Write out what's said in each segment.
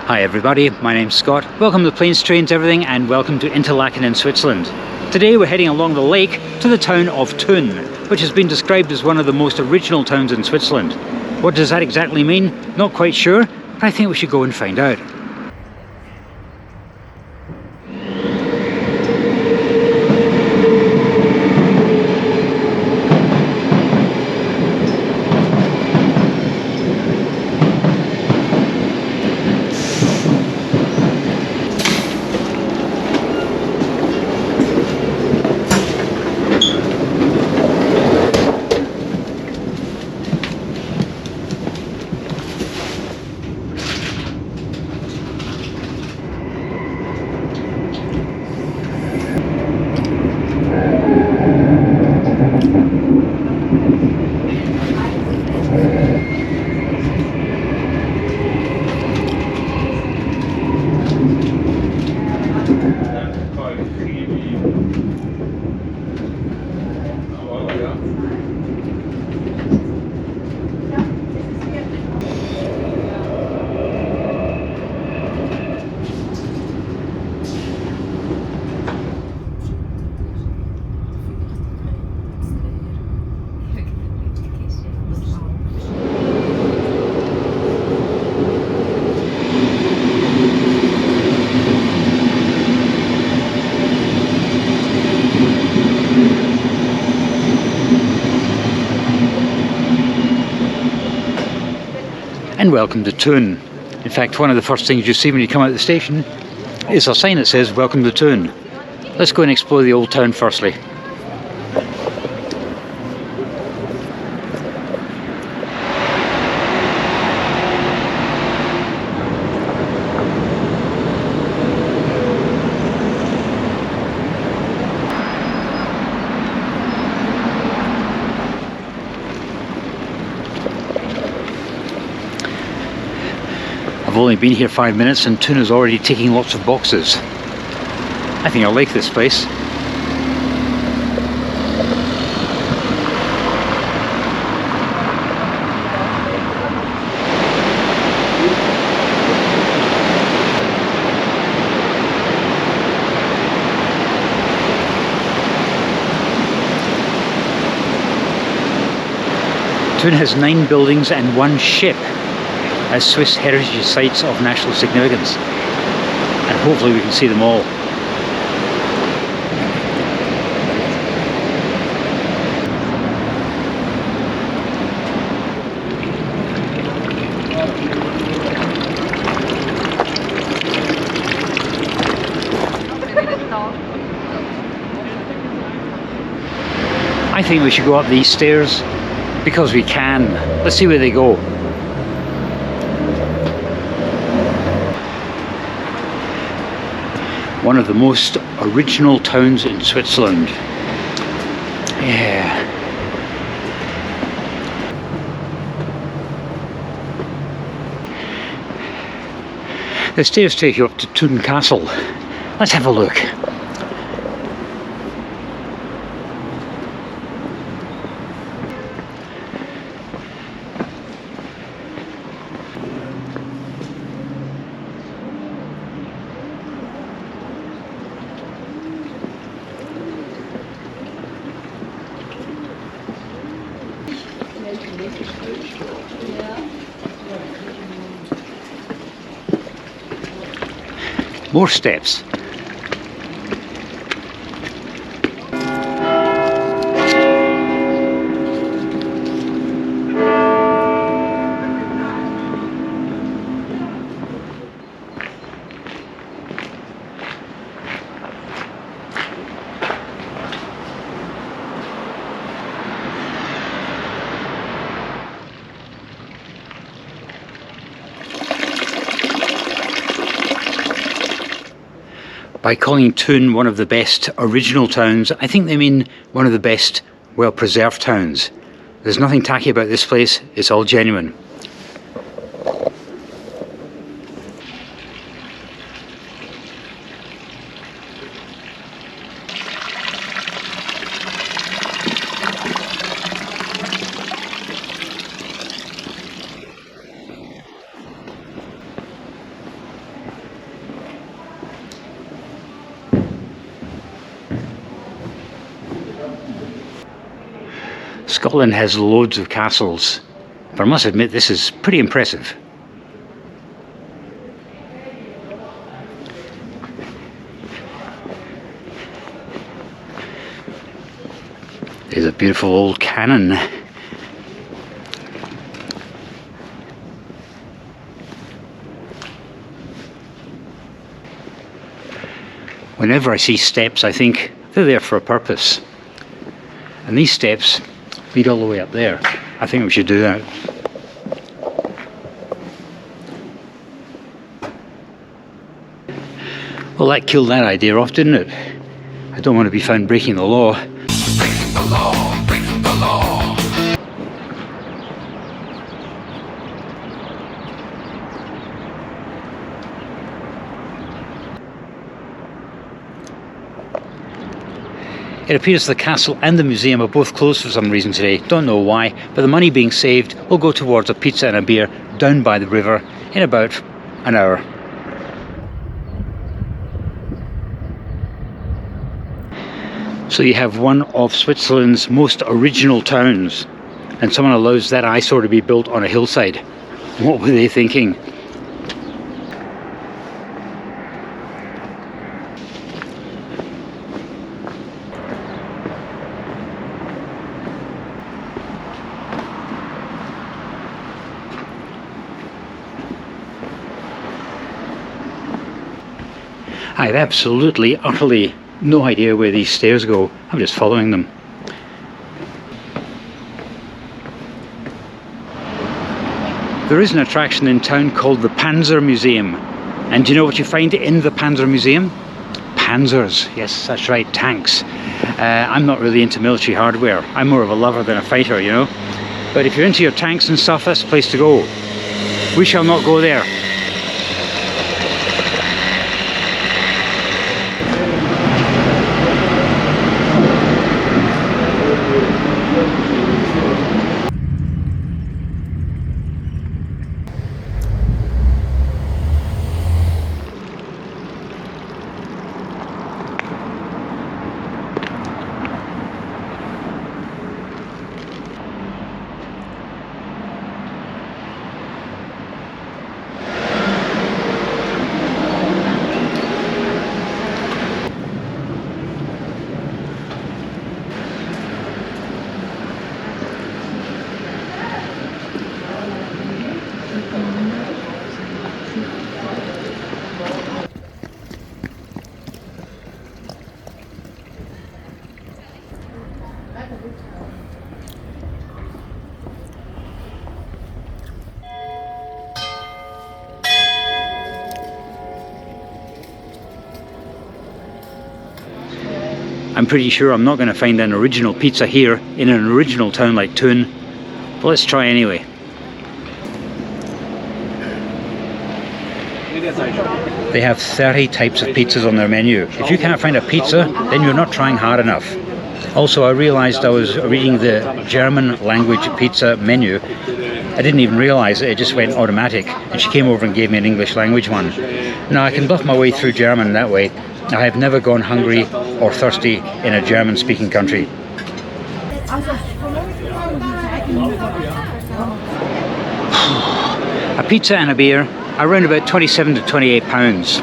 Hi everybody, my name's Scott. Welcome to Planes, Trains, Everything, and welcome to Interlaken in Switzerland. Today we're heading along the lake to the town of Thun, which has been described as one of the most original towns in Switzerland. What does that exactly mean? Not quite sure, but I think we should go and find out. And welcome to Thun. In fact, one of the first things you see when you come out of the station is a sign that says welcome to Thun. Let's go and explore the old town firstly. I've only been here 5 minutes and Thun is already ticking lots of boxes. I think I like this place. Thun has 9 buildings and 1 ship as Swiss heritage sites of national significance, and hopefully we can see them all. I think we should go up these stairs because we can. Let's see where they go. One of the most original towns in Switzerland. Yeah. The stairs take you up to Thun Castle. Let's have a look. More steps. By calling Thun one of the best original towns, I think they mean one of the best well-preserved towns. There's nothing tacky about this place, it's all genuine. Scotland has loads of castles, but I must admit this is pretty impressive. There's a beautiful old cannon. Whenever I see steps, I think they're there for a purpose. And these steps lead all the way up there. I think we should do that. Well, that killed that idea off, didn't it? I don't want to be found breaking the law. Breaking the law, breaking the law. It appears the castle and the museum are both closed for some reason today. Don't know why, but the money being saved will go towards a pizza and a beer down by the river in about an hour. So you have one of Switzerland's most original towns, and someone allows that eyesore to be built on a hillside. What were they thinking? I have absolutely, utterly no idea where these stairs go. I'm just following them. There is an attraction in town called the Panzer Museum. And do you know what you find in the Panzer Museum? Panzers. Yes, that's right, tanks. I'm not really into military hardware. I'm more of a lover than a fighter, you know. But if you're into your tanks and stuff, that's the place to go. We shall not go there. I'm pretty sure I'm not going to find an original pizza here in an original town like Thun, but let's try anyway. They have 30 types of pizzas on their menu. If you can't find a pizza, then you're not trying hard enough. Also, I realized I was reading the German language pizza menu. I didn't even realize it just went automatic, and she came over and gave me an English language one. Now I can bluff my way through German that way. I have never gone hungry or thirsty in a German-speaking country. A pizza and a beer are around about 27 to 28 pounds.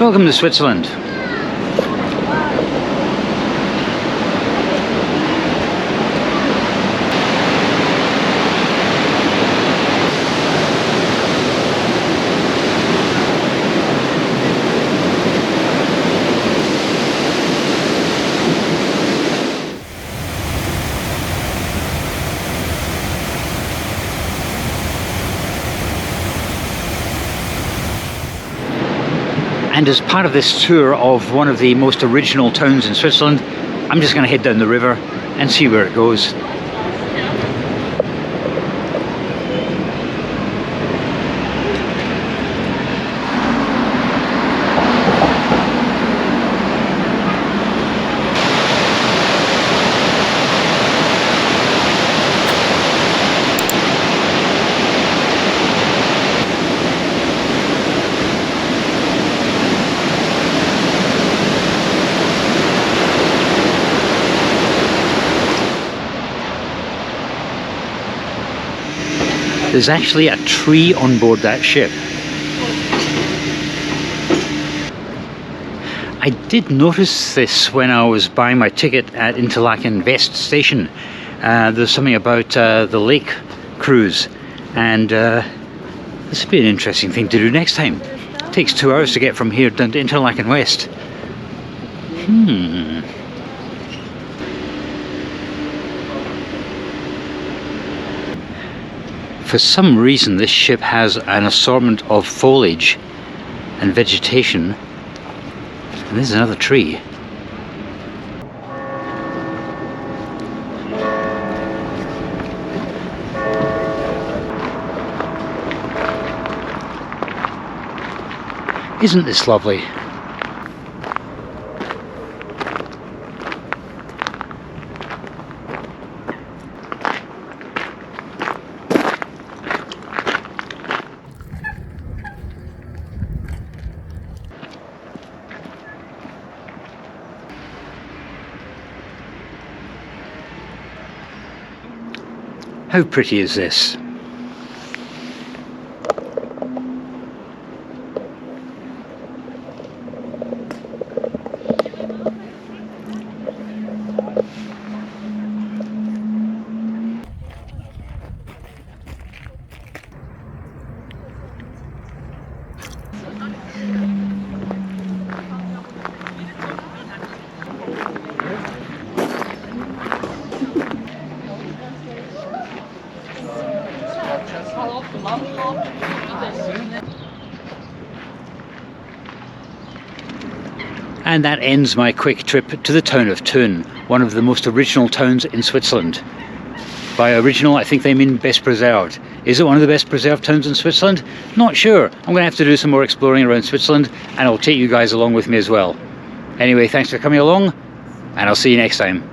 Welcome to Switzerland. And as part of this tour of one of the most original towns in Switzerland, I'm just going to head down the river and see where it goes. There's actually a tree on board that ship. I did notice this when I was buying my ticket at Interlaken West station. There's something about the lake cruise, and this would be an interesting thing to do next time. It takes 2 hours to get from here down to Interlaken West. For some reason this ship has an assortment of foliage and vegetation, and this is another tree. Isn't this lovely? How pretty is this? And that ends my quick trip to the town of Thun, one of the most original towns in Switzerland. By original, I think they mean best preserved. Is it one of the best preserved towns in Switzerland? Not sure. I'm going to have to do some more exploring around Switzerland, and I'll take you guys along with me as well. Anyway, thanks for coming along, and I'll see you next time.